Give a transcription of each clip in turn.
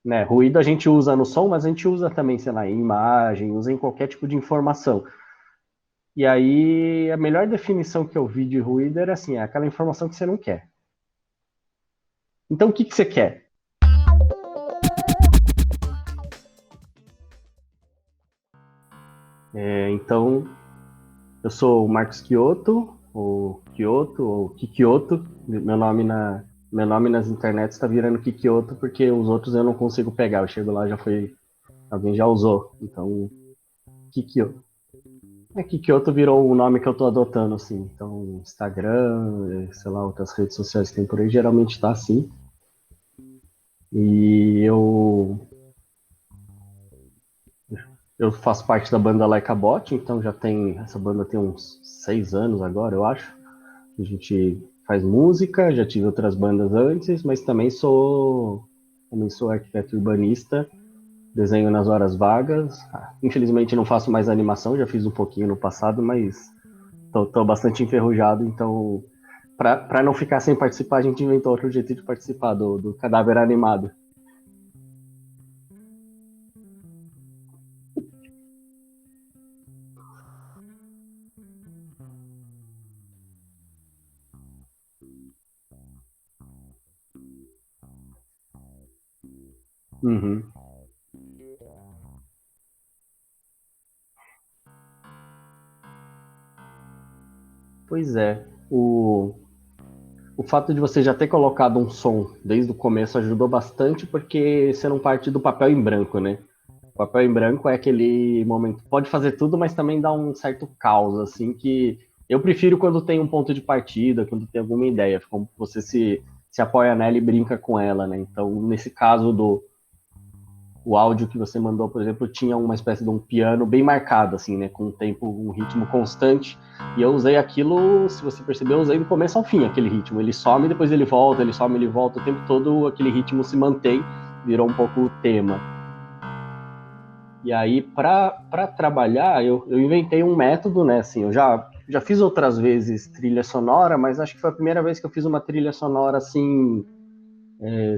né? Ruído a gente usa no som, mas a gente usa também, sei lá, em imagem, usa em qualquer tipo de informação. E aí, a melhor definição que eu vi de ruído era assim, é aquela informação que você não quer. Então, o que que você quer? Então, eu sou o Marcos Kyoto, ou Kikyoto. Meu nome nas internets está virando Kikyoto porque os outros eu não consigo pegar. Eu chego lá, já foi, alguém já usou. Então, Kikyoto. Kikyoto virou o nome que eu tô adotando, assim. Então, Instagram, sei lá, outras redes sociais que tem por aí, geralmente tá assim. E eu faço parte da banda Like a Bot, então essa banda tem uns 6 anos agora, eu acho. A gente faz música, já tive outras bandas antes, mas também sou arquiteto urbanista, desenho nas horas vagas. Infelizmente não faço mais animação, já fiz um pouquinho no passado, mas tô bastante enferrujado, então para não ficar sem participar, a gente inventou outro jeito de participar do cadáver animado. Uhum. Pois é. O fato de você já ter colocado um som desde o começo ajudou bastante, porque você não parte do papel em branco, né? O papel em branco é aquele momento, pode fazer tudo, mas também dá um certo caos, assim, que eu prefiro quando tem um ponto de partida, quando tem alguma ideia, como você se apoia nela e brinca com ela, né? Então, nesse caso do o áudio que você mandou, por exemplo, tinha uma espécie de um piano bem marcado, assim, né? Com um tempo, um ritmo constante. E eu usei aquilo, se você percebeu, eu usei do começo ao fim aquele ritmo. Ele some, depois ele volta, ele some, ele volta. O tempo todo aquele ritmo se mantém, virou um pouco o tema. E aí, para trabalhar, eu inventei um método, né? Assim, já fiz outras vezes trilha sonora, mas acho que foi a primeira vez que eu fiz uma trilha sonora assim,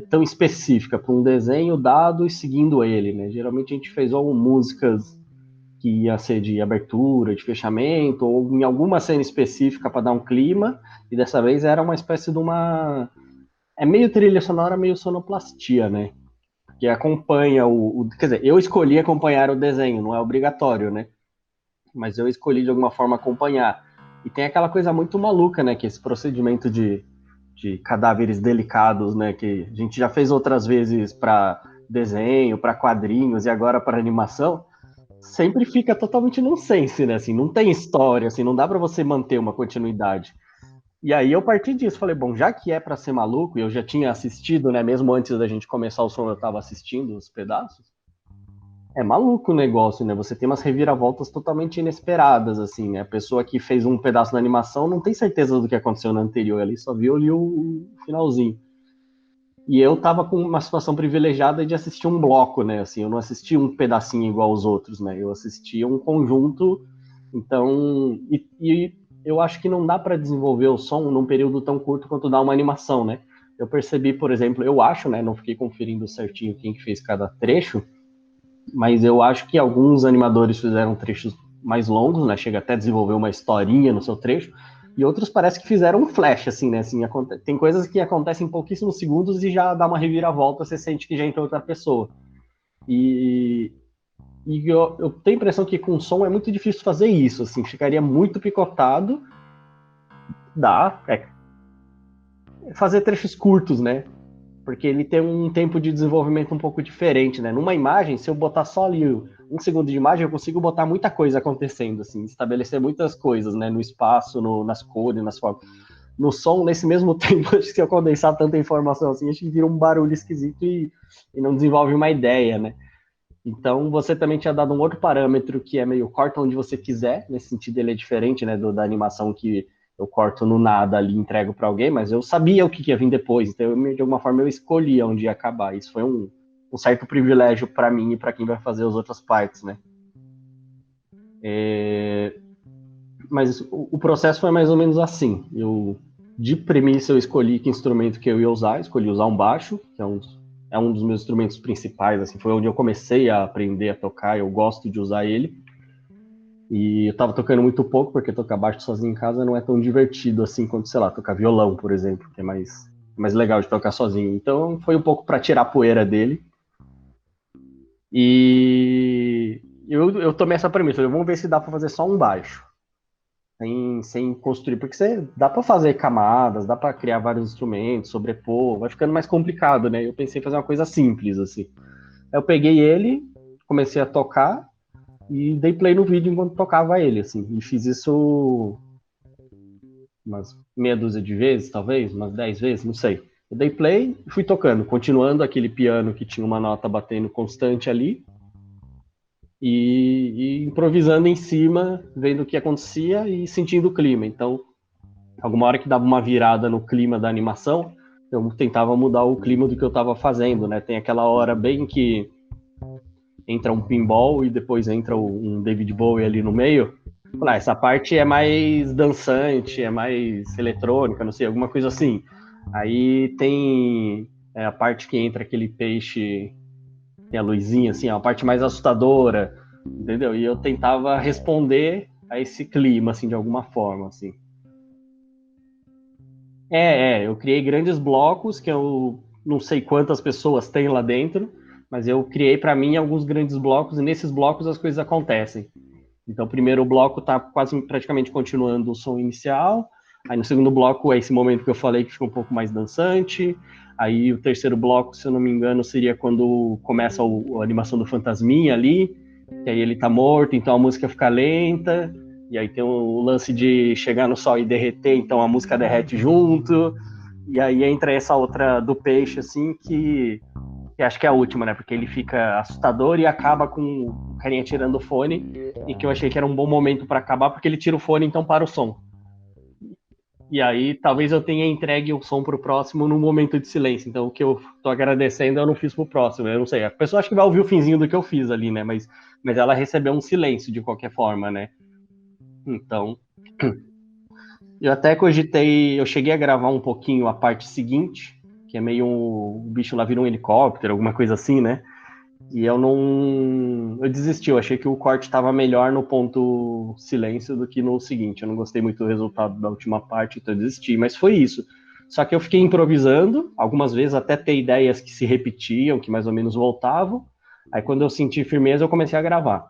tão específica para um desenho dado e seguindo ele, né? Geralmente a gente fez ou músicas que ia ser de abertura, de fechamento, ou em alguma cena específica para dar um clima, e dessa vez era uma espécie de uma. É meio trilha sonora, meio sonoplastia, né? Que acompanha Quer dizer, eu escolhi acompanhar o desenho, não é obrigatório, né? Mas eu escolhi de alguma forma acompanhar. E tem aquela coisa muito maluca, né? Que esse procedimento de cadáveres delicados, né? Que a gente já fez outras vezes para desenho, para quadrinhos e agora para animação, sempre fica totalmente nonsense, né? Assim, não tem história, assim, não dá para você manter uma continuidade. E aí eu parti disso, falei, bom, já que é para ser maluco, e eu já tinha assistido, né? Mesmo antes da gente começar o som, eu estava assistindo os pedaços. É maluco o negócio, né? Você tem umas reviravoltas totalmente inesperadas, assim, né? A pessoa que fez um pedaço da animação não tem certeza do que aconteceu no anterior ali, só viu ali o finalzinho. E eu tava com uma situação privilegiada de assistir um bloco, né? Assim, eu não assisti um pedacinho igual aos outros, né? Eu assistia um conjunto, então. E eu acho que não dá para desenvolver o som num período tão curto quanto dá uma animação, né? Eu percebi, por exemplo, eu acho, né? Não fiquei conferindo certinho quem que fez cada trecho, mas eu acho que alguns animadores fizeram trechos mais longos, né? Chega até a desenvolver uma historinha no seu trecho, e outros parece que fizeram um flash, assim, né? Assim, tem coisas que acontecem em pouquíssimos segundos e já dá uma reviravolta, você sente que já entrou outra pessoa. E, eu tenho a impressão que com som é muito difícil fazer isso, assim, ficaria muito picotado, dá, fazer trechos curtos, né? Porque ele tem um tempo de desenvolvimento um pouco diferente, né? Numa imagem, se eu botar só ali 1 segundo de imagem, eu consigo botar muita coisa acontecendo, assim, estabelecer muitas coisas, né? No espaço, nas cores, nas formas. No som, nesse mesmo tempo, acho que se eu condensar tanta informação assim, acho que vira um barulho esquisito e não desenvolve uma ideia, né? Então, você também tinha dado um outro parâmetro que é meio corta onde você quiser, nesse sentido ele é diferente, né, da animação que eu corto no nada ali e entrego para alguém, mas eu sabia o que ia vir depois, então de alguma forma eu escolhia onde ia acabar. Isso foi um certo privilégio para mim e para quem vai fazer as outras partes, né? Mas o processo foi mais ou menos assim. De premissa eu escolhi que instrumento que eu ia usar, escolhi usar um baixo, que é um é um dos meus instrumentos principais, assim, foi onde eu comecei a aprender a tocar, eu gosto de usar ele. E eu tava tocando muito pouco, porque tocar baixo sozinho em casa não é tão divertido assim quanto, sei lá, tocar violão, por exemplo, que é mais legal de tocar sozinho. Então foi um pouco para tirar a poeira dele. E eu tomei essa premissa, vamos ver se dá para fazer só um baixo, sem construir, porque dá para fazer camadas, dá para criar vários instrumentos, sobrepor, vai ficando mais complicado, né? Eu pensei em fazer uma coisa simples, assim. Aí eu peguei ele, comecei a tocar e dei play no vídeo enquanto tocava ele, assim. E fiz isso umas meia dúzia de vezes, talvez, umas 10 vezes, não sei. Eu dei play e fui tocando, continuando aquele piano que tinha uma nota batendo constante ali, e improvisando em cima, vendo o que acontecia e sentindo o clima. Então, alguma hora que dava uma virada no clima da animação, eu tentava mudar o clima do que eu estava fazendo, né? Tem aquela hora bem que entra um pinball e depois entra um David Bowie ali no meio. Essa parte é mais dançante, é mais eletrônica, não sei, alguma coisa assim. Aí tem a parte que entra aquele peixe, tem a luzinha, assim, a parte mais assustadora, entendeu? E eu tentava responder a esse clima, assim, de alguma forma, assim. Eu criei grandes blocos que eu não sei quantas pessoas tem lá dentro, mas eu criei para mim alguns grandes blocos e nesses blocos as coisas acontecem. Então, o primeiro bloco está quase praticamente continuando o som inicial. Aí, no segundo bloco, é esse momento que eu falei que fica um pouco mais dançante. Aí, o terceiro bloco, se eu não me engano, seria quando começa a animação do fantasminha ali, que aí ele tá morto, então a música fica lenta. E aí tem o lance de chegar no sol e derreter, então a música derrete junto. E aí entra essa outra do peixe, assim, que acho que é a última, né? Porque ele fica assustador e acaba com o carinha tirando o fone, e que eu achei que era um bom momento para acabar, porque ele tira o fone, então para o som. E aí talvez eu tenha entregue o som pro próximo num momento de silêncio. Então o que eu tô agradecendo eu não fiz pro próximo. Eu não sei. A pessoa acho que vai ouvir o finzinho do que eu fiz ali, né? Mas ela recebeu um silêncio de qualquer forma, né? Então. Eu até cogitei, eu cheguei a gravar um pouquinho a parte seguinte, que é meio o bicho lá vira um helicóptero, alguma coisa assim, né? E eu não. Eu desisti, eu achei que o corte estava melhor no ponto silêncio do que no seguinte. Eu não gostei muito do resultado da última parte, então eu desisti, mas foi isso. Só que eu fiquei improvisando, algumas vezes até ter ideias que se repetiam, que mais ou menos voltavam. Aí quando eu senti firmeza, eu comecei a gravar.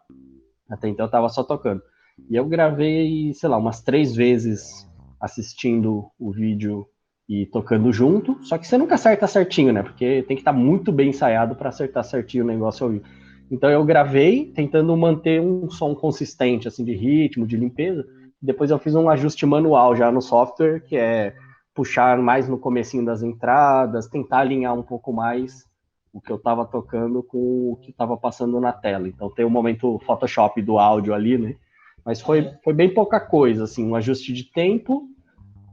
Até então eu tava só tocando. E eu gravei, sei lá, umas 3 vezes assistindo o vídeo e tocando junto, só que você nunca acerta certinho, né? Porque tem que estar muito bem ensaiado para acertar certinho o negócio ao vivo. Então eu gravei tentando manter um som consistente, assim, de ritmo, de limpeza. Depois eu fiz um ajuste manual já no software, que é puxar mais no comecinho das entradas, tentar alinhar um pouco mais o que eu estava tocando com o que estava passando na tela. Então tem o momento Photoshop do áudio ali, né? Mas foi bem pouca coisa, assim, um ajuste de tempo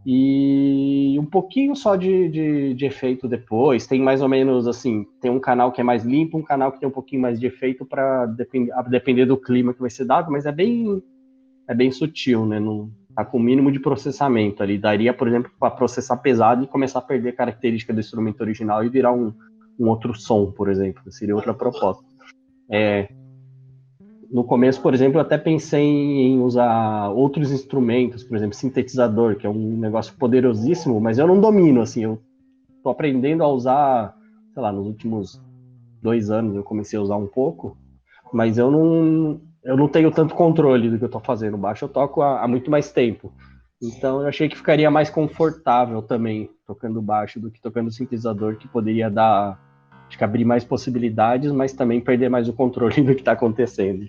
e um pouquinho só de efeito depois. Tem mais ou menos assim, tem um canal que é mais limpo, um canal que tem um pouquinho mais de efeito para depender do clima que vai ser dado, mas é bem sutil, né? Não, tá com o mínimo de processamento ali. Daria, por exemplo, para processar pesado e começar a perder característica do instrumento original e virar um outro som, por exemplo. Seria outra proposta. No começo, por exemplo, eu até pensei em usar outros instrumentos, por exemplo, sintetizador, que é um negócio poderosíssimo, mas eu não domino, assim, eu tô aprendendo a usar, sei lá, nos últimos 2 anos eu comecei a usar um pouco, mas eu não tenho tanto controle do que eu tô fazendo. Baixo eu toco há muito mais tempo. Então eu achei que ficaria mais confortável também tocando baixo do que tocando sintetizador, que poderia dar, acho que abrir mais possibilidades, mas também perder mais o controle do que está acontecendo.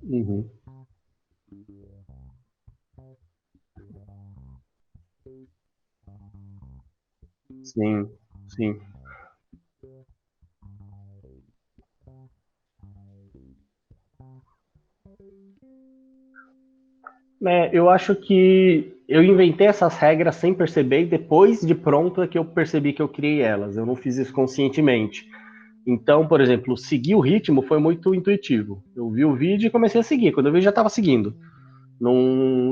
Uhum. Sim, sim. Eu acho que eu inventei essas regras sem perceber, e depois de pronta que eu percebi que eu criei elas. Eu não fiz isso conscientemente. Então, por exemplo, seguir o ritmo foi muito intuitivo. Eu vi o vídeo e comecei a seguir. Quando eu vi, já estava seguindo. Não,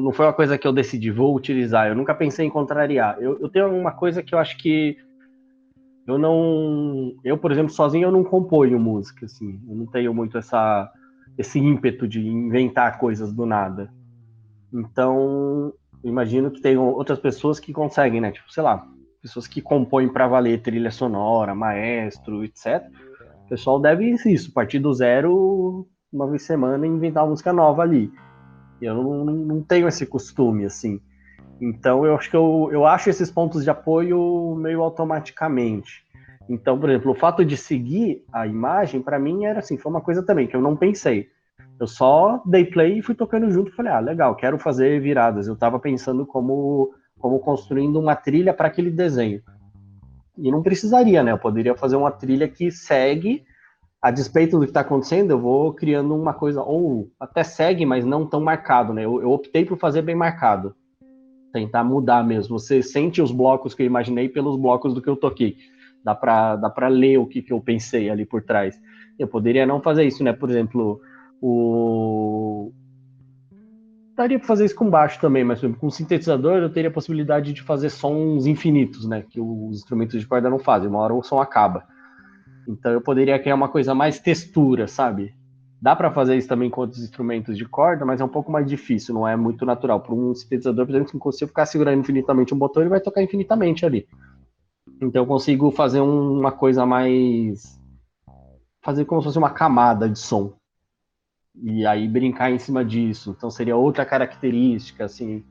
não foi uma coisa que eu decidi, vou utilizar. Eu nunca pensei em contrariar. Eu tenho uma coisa que eu acho que eu não. Eu, por exemplo, sozinho eu não componho música, assim. Eu não tenho muito esse ímpeto de inventar coisas do nada. Então, eu imagino que tem outras pessoas que conseguem, né? Tipo, sei lá, pessoas que compõem para valer trilha sonora, maestro, etc. O pessoal deve isso, partir do zero, uma vez por semana, e inventar uma música nova ali. Eu não tenho esse costume, assim. Então, eu acho que eu acho esses pontos de apoio meio automaticamente. Então, por exemplo, o fato de seguir a imagem, para mim, era assim, foi uma coisa também que eu não pensei. Eu só dei play e fui tocando junto e falei, ah, legal, quero fazer viradas. Eu estava pensando como construindo uma trilha para aquele desenho. E não precisaria, né? Eu poderia fazer uma trilha que segue, a despeito do que está acontecendo, eu vou criando uma coisa, ou até segue, mas não tão marcado, né? Eu optei por fazer bem marcado, tentar mudar mesmo. Você sente os blocos que eu imaginei pelos blocos do que eu toquei. Dá pra ler o que eu pensei ali por trás. Eu poderia não fazer isso, né? Por exemplo, o. Daria para fazer isso com baixo também, mas por exemplo, com sintetizador eu teria a possibilidade de fazer sons infinitos, né? Que os instrumentos de corda não fazem. Uma hora o som acaba. Então eu poderia criar uma coisa mais textura, sabe? Dá para fazer isso também com outros instrumentos de corda, mas é um pouco mais difícil, não é muito natural. Para um sintetizador, por exemplo, se eu ficar segurando infinitamente um botão, ele vai tocar infinitamente ali. Então eu consigo fazer uma coisa mais. Fazer como se fosse uma camada de som. E aí brincar em cima disso. Então seria outra característica, assim.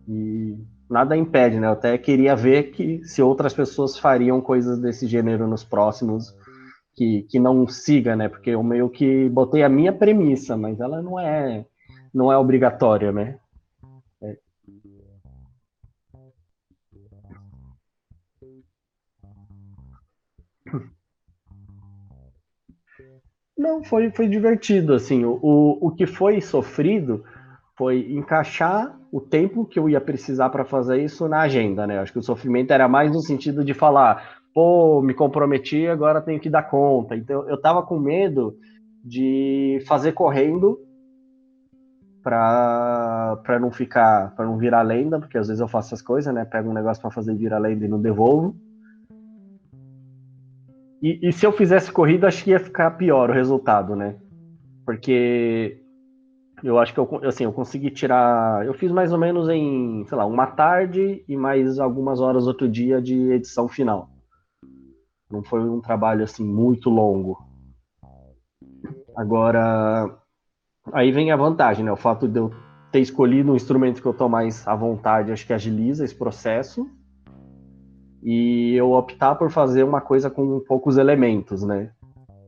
E nada impede, né? Eu até queria ver que se outras pessoas fariam coisas desse gênero nos próximos que não siga, né? Porque eu meio que botei a minha premissa, mas ela não é obrigatória, né? Não, foi divertido, assim. O que foi sofrido foi encaixar o tempo que eu ia precisar para fazer isso na agenda, né? Acho que o sofrimento era mais no sentido de falar, pô, me comprometi, agora tenho que dar conta. Então eu tava com medo de fazer correndo para não ficar, para não virar lenda, porque às vezes eu faço essas coisas, né? Pego um negócio para fazer virar lenda e não devolvo. E se eu fizesse corrida, acho que ia ficar pior o resultado, né? Porque eu acho que assim, eu consegui tirar. Eu fiz mais ou menos em, sei lá, uma tarde e mais algumas horas outro dia de edição final. Não foi um trabalho assim muito longo. Agora, aí vem a vantagem, né? O fato de eu ter escolhido um instrumento que eu tô mais à vontade, acho que agiliza esse processo. E eu optar por fazer uma coisa com poucos elementos, né?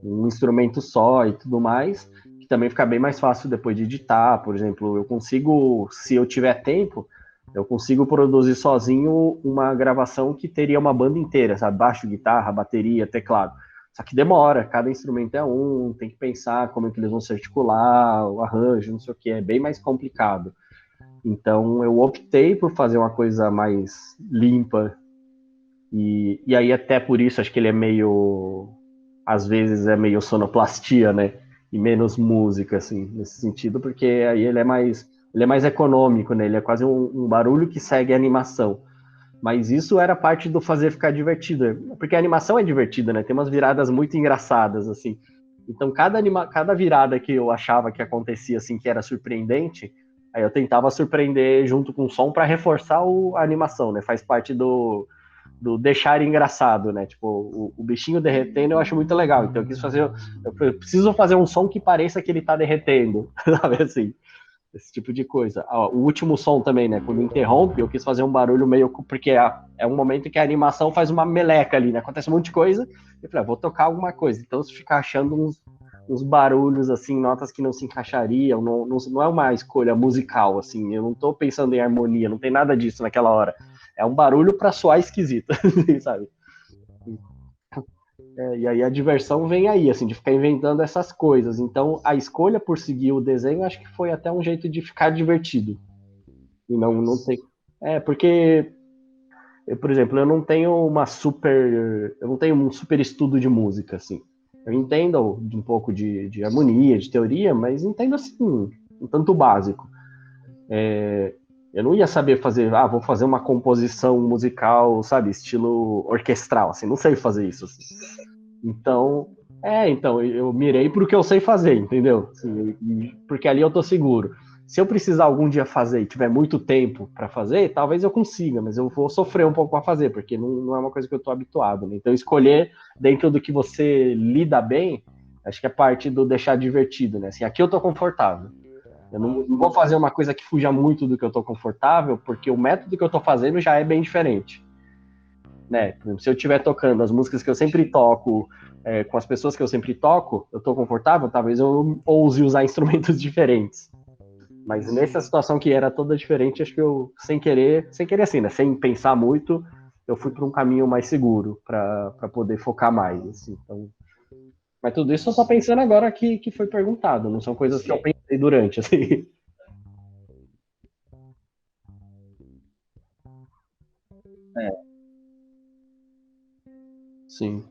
Um instrumento só e tudo mais, que também fica bem mais fácil depois de editar. Por exemplo, eu consigo, se eu tiver tempo, eu consigo produzir sozinho uma gravação que teria uma banda inteira, sabe? Baixo, guitarra, bateria, teclado. Só que demora, cada instrumento é um, tem que pensar como é que eles vão se articular, o arranjo, não sei o que, é bem mais complicado. Então eu optei por fazer uma coisa mais limpa e aí até por isso acho que ele é meio às vezes é meio sonoplastia, né? E menos música, assim, nesse sentido, porque aí ele é mais econômico, né? Ele é quase um barulho que segue a animação. Mas isso era parte do fazer ficar divertido, porque a animação é divertida, né? Tem umas viradas muito engraçadas, assim. Então, cada virada que eu achava que acontecia, assim, que era surpreendente, aí eu tentava surpreender junto com o som para reforçar a animação, né? Faz parte do deixar engraçado, né? Tipo, o bichinho derretendo eu acho muito legal. Então eu quis fazer. Eu preciso fazer um som que pareça que ele tá derretendo, sabe assim? Esse tipo de coisa. O último som também, né? Quando interrompe, eu quis fazer um barulho meio. Porque é um momento que a animação faz uma meleca ali, né? Acontece um monte de coisa. Eu falei, vou tocar alguma coisa. Então, se ficar achando uns barulhos, assim, notas que não se encaixariam, não é uma escolha musical, assim. Eu não tô pensando em harmonia, não tem nada disso naquela hora. É um barulho pra soar esquisito, sabe? E aí a diversão vem aí, assim, de ficar inventando essas coisas. Então, a escolha por seguir o desenho, acho que foi até um jeito de ficar divertido. E não tem. É, porque Por exemplo, eu não tenho um super estudo de música, assim. Eu entendo um pouco de harmonia, de teoria, mas entendo assim, um tanto básico. Eu não ia saber fazer, vou fazer uma composição musical, sabe, estilo orquestral, assim, não sei fazer isso. Assim. Então, eu mirei pro que eu sei fazer, entendeu? Assim, porque ali eu tô seguro. Se eu precisar algum dia fazer e tiver muito tempo para fazer, talvez eu consiga, mas eu vou sofrer um pouco para fazer, porque não é uma coisa que eu tô habituado. Né? Então, escolher dentro do que você lida bem, acho que é parte do deixar divertido, né? Assim, aqui eu tô confortável. Eu não vou fazer uma coisa que fuja muito do que eu tô confortável, porque o método que eu tô fazendo já é bem diferente né? Por exemplo, se eu estiver tocando as músicas que eu sempre toco, com as pessoas que eu sempre toco, eu estou confortável, talvez eu ouse usar instrumentos diferentes. Mas nessa situação que era toda diferente, acho que eu, sem querer assim, né? Sem pensar muito, eu fui para um caminho mais seguro, para poder focar mais. Assim. Então, mas tudo isso eu tô pensando agora que foi perguntado, não são coisas que eu pensei durante, assim. É, sim.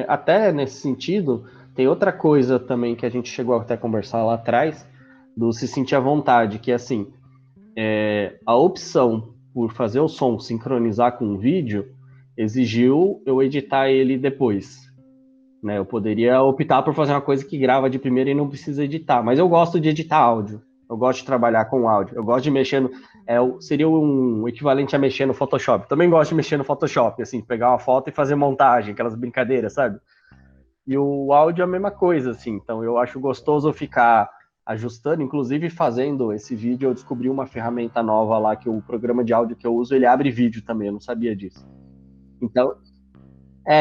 Até nesse sentido, tem outra coisa também que a gente chegou até a conversar lá atrás, do se sentir à vontade, que é assim, a opção por fazer o som sincronizar com o vídeo exigiu eu editar ele depois. Né? Eu poderia optar por fazer uma coisa que grava de primeira e não precisa editar, mas eu gosto de editar áudio. Eu gosto de trabalhar com áudio. Eu gosto de mexer no. Seria um equivalente a mexer no Photoshop. Também gosto de mexer no Photoshop, assim, pegar uma foto e fazer montagem, aquelas brincadeiras, sabe? E o áudio é a mesma coisa, assim. Então eu acho gostoso ficar ajustando, inclusive fazendo esse vídeo, eu descobri uma ferramenta nova lá que o programa de áudio que eu uso, ele abre vídeo também, eu não sabia disso. Então,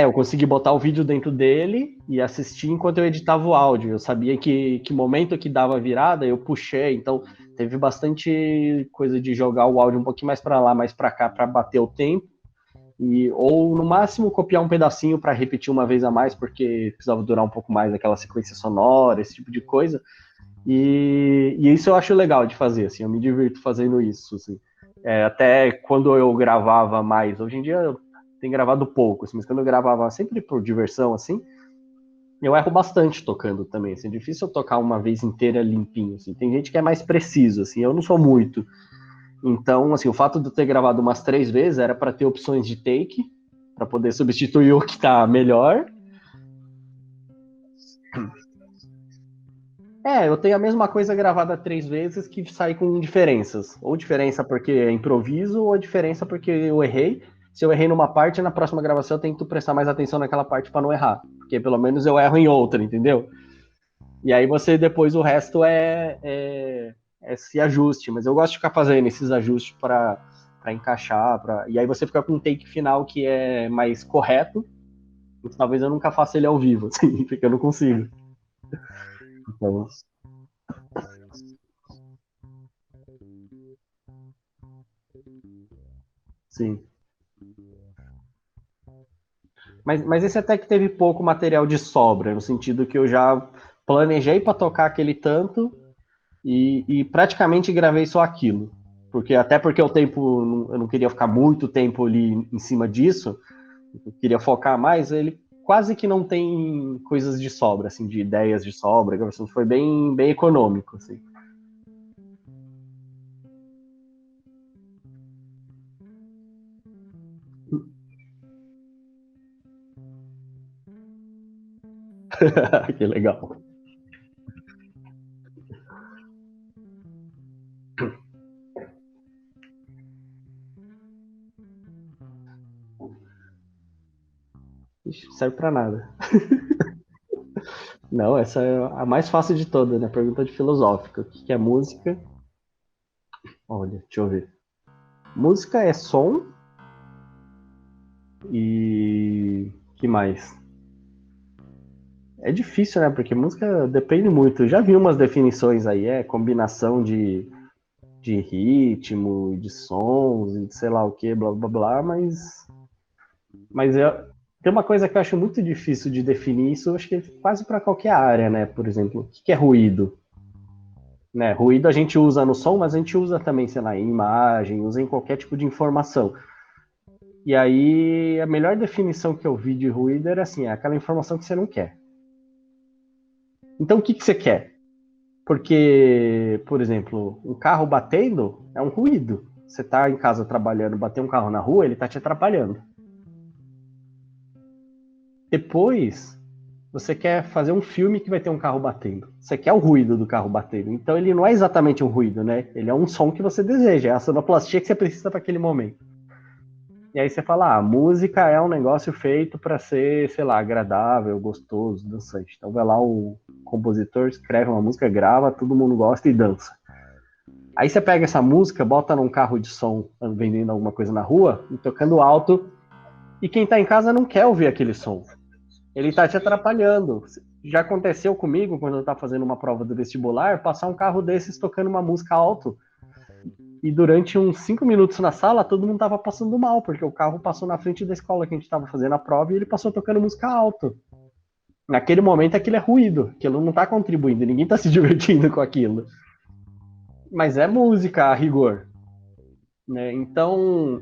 eu consegui botar o vídeo dentro dele e assistir enquanto eu editava o áudio. Eu sabia que momento que dava a virada, eu puxei, então teve bastante coisa de jogar o áudio um pouquinho mais para lá, mais para cá para bater o tempo ou no máximo copiar um pedacinho para repetir uma vez a mais, porque precisava durar um pouco mais aquela sequência sonora, esse tipo de coisa. E isso eu acho legal de fazer, assim, eu me divirto fazendo isso, assim. Até quando eu gravava mais, hoje em dia eu tenho gravado pouco, assim, mas quando eu gravava sempre por diversão, assim, eu erro bastante tocando também, assim, é difícil eu tocar uma vez inteira limpinho, assim. Tem gente que é mais preciso, assim, eu não sou muito. Então, assim, o fato de eu ter gravado umas 3 vezes era para ter opções de take, para poder substituir o que tá melhor. Eu tenho a mesma coisa gravada 3 vezes que sai com diferenças. Ou diferença porque é improviso, ou diferença porque eu errei. Se eu errei numa parte, na próxima gravação eu tento prestar mais atenção naquela parte para não errar. Porque pelo menos eu erro em outra, entendeu? E aí você depois o resto é se ajuste. Mas eu gosto de ficar fazendo esses ajustes para encaixar. E aí você fica com um take final que é mais correto. Talvez eu nunca faça ele ao vivo, assim, porque eu não consigo. Então, sim. Mas esse até que teve pouco material de sobra, no sentido que eu já planejei para tocar aquele tanto e praticamente gravei só aquilo. Até porque o tempo, eu não queria ficar muito tempo ali em cima disso, eu queria focar mais, ele quase que não tem coisas de sobra, assim, de ideias de sobra, foi bem, bem econômico, assim. Que legal. Ixi, serve para nada. Não, essa é a mais fácil de todas, né? Pergunta de filosófica. O que é música? Olha, deixa eu ver. Música é som e que mais? É difícil, né? Porque música depende muito. Eu já vi umas definições aí, combinação de ritmo, de sons, e de sei lá o que, blá blá blá, mas tem uma coisa que eu acho muito difícil de definir isso, eu acho que é quase para qualquer área, né? Por exemplo, o que é ruído? né? Ruído a gente usa no som, mas a gente usa também, sei lá, em imagem, usa em qualquer tipo de informação. E aí, a melhor definição que eu vi de ruído era assim, é aquela informação que você não quer. Então, o que que você quer? Porque, por exemplo, um carro batendo é um ruído. Você está em casa trabalhando, bater um carro na rua, ele está te atrapalhando. Depois, você quer fazer um filme que vai ter um carro batendo. Você quer o ruído do carro batendo. Então, ele não é exatamente um ruído, né? Ele é um som que você deseja, é a sonoplastia que você precisa para aquele momento. E aí você fala, ah, a música é um negócio feito para ser, sei lá, agradável, gostoso, dançante. Então vai lá o compositor, escreve uma música, grava, todo mundo gosta e dança. Aí você pega essa música, bota num carro de som vendendo alguma coisa na rua, e tocando alto, e quem tá em casa não quer ouvir aquele som. Ele tá te atrapalhando. Já aconteceu comigo, quando eu tava fazendo uma prova do vestibular, passar um carro desses tocando uma música alto, e durante uns 5 minutos na sala, todo mundo tava passando mal, porque o carro passou na frente da escola que a gente tava fazendo a prova e ele passou tocando música alto. Naquele momento aquilo é ruído, aquilo não tá contribuindo, ninguém tá se divertindo com aquilo. Mas é música a rigor, né? Então,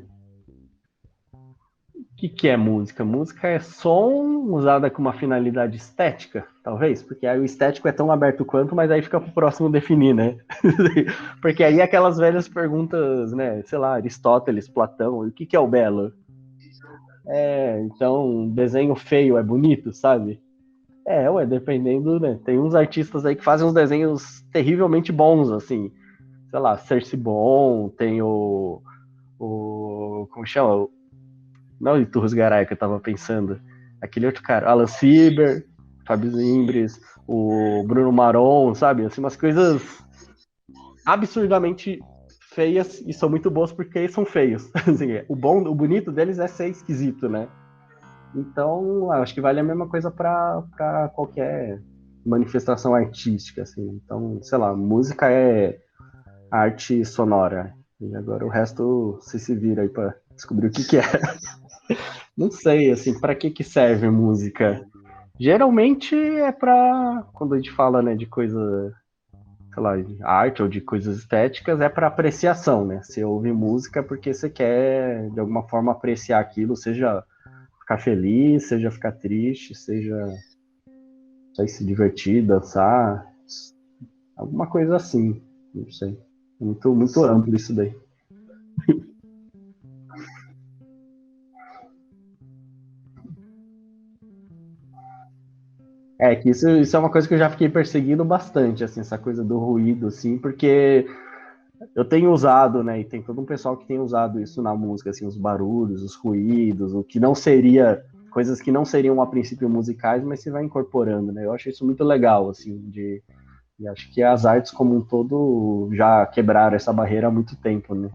o que, que é música? Música é som usada com uma finalidade estética, talvez, porque aí o estético é tão aberto quanto, mas aí fica pro próximo definir, né? Porque aí aquelas velhas perguntas, né? Sei lá, Aristóteles, Platão, o que, que é o belo? É, então, desenho feio é bonito, sabe? É, ué, dependendo, né? Tem uns artistas aí que fazem uns desenhos terrivelmente bons, assim. Sei lá, Cersei Bon, tem o como chama? Não, o Iturros Garay que eu tava pensando. Aquele outro cara, Alan Sieber, Fábio Zimbres, o Bruno Maron, sabe? Assim, umas coisas absurdamente feias e são muito boas porque são feios. Assim, o bom, o bonito deles é ser esquisito, né? Então, acho que vale a mesma coisa para qualquer manifestação artística, assim. Então, sei lá, música é arte sonora. E agora o resto você se vira aí para descobrir o que que é. Não sei, assim, para que que serve música? Geralmente é para quando a gente fala, né, de coisa, sei lá, de arte ou de coisas estéticas, é para apreciação, né? Você ouve música porque você quer de alguma forma apreciar aquilo, seja ficar feliz, seja ficar triste, seja sei, se divertir, dançar, alguma coisa assim, não sei. Muito, muito amplo isso daí. É, que isso é uma coisa que eu já fiquei perseguindo bastante, assim, essa coisa do ruído, assim, porque eu tenho usado, né, e tem todo um pessoal que tem usado isso na música, assim, os barulhos, os ruídos, o que não seria, coisas que não seriam a princípio musicais, mas se vai incorporando, né, eu acho isso muito legal, assim, e acho que as artes como um todo já quebraram essa barreira há muito tempo, né.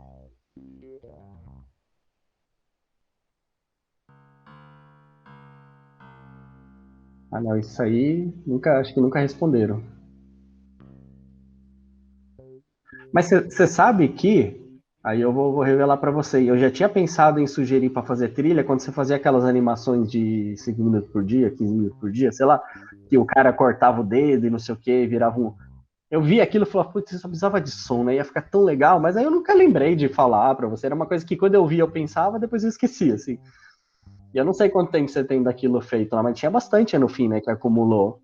Ah, não, isso aí nunca, acho que nunca responderam. Mas você sabe que, aí eu vou revelar para você, eu já tinha pensado em sugerir para fazer trilha quando você fazia aquelas animações de 5 minutos por dia, 15 minutos por dia, sei lá, que o cara cortava o dedo e não sei o que, virava um. Eu vi aquilo e falei, putz, isso só precisava de som, né? Ia ficar tão legal, mas aí eu nunca lembrei de falar para você. Era uma coisa que quando eu vi eu pensava, depois eu esquecia, assim. E eu não sei quanto tempo você tem daquilo feito lá, mas tinha bastante no fim, né, que acumulou.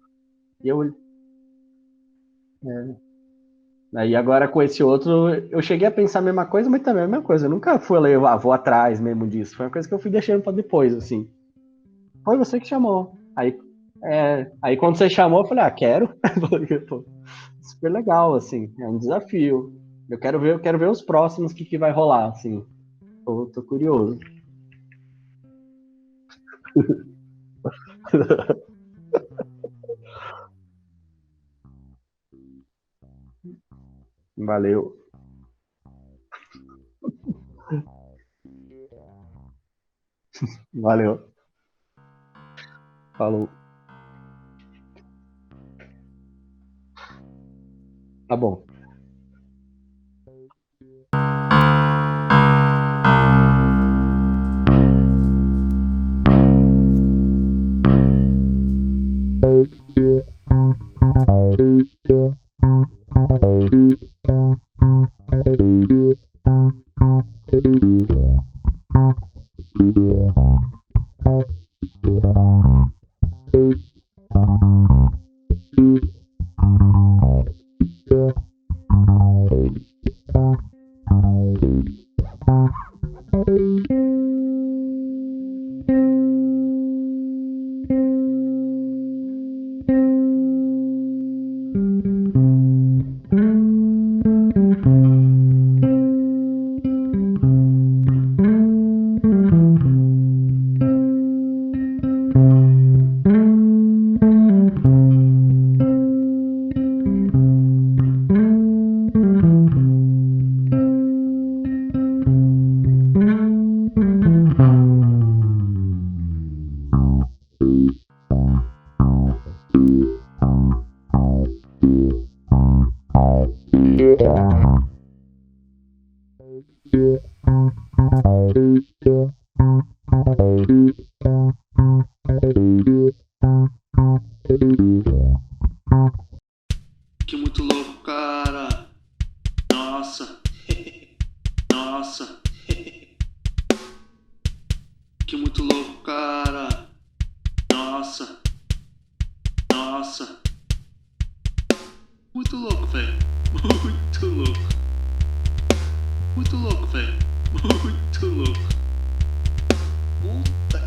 E eu, aí agora com esse outro, eu cheguei a pensar a mesma coisa, mas também é a mesma coisa. Eu nunca fui levar, vou atrás mesmo disso. Foi uma coisa que eu fui deixando para depois, assim. Foi você que chamou. Aí quando você chamou, eu falei, ah, quero. Pô, super legal, assim. É um desafio. Eu quero ver os próximos, o que, que vai rolar, assim. Tô curioso. Valeu. Valeu. Falou. Tá bom. Que muito louco, cara. Nossa. Nossa. Que muito louco, cara. Nossa. Nossa. Muito louco, velho. Muito louco. Muito louco, velho. Muito louco. Puta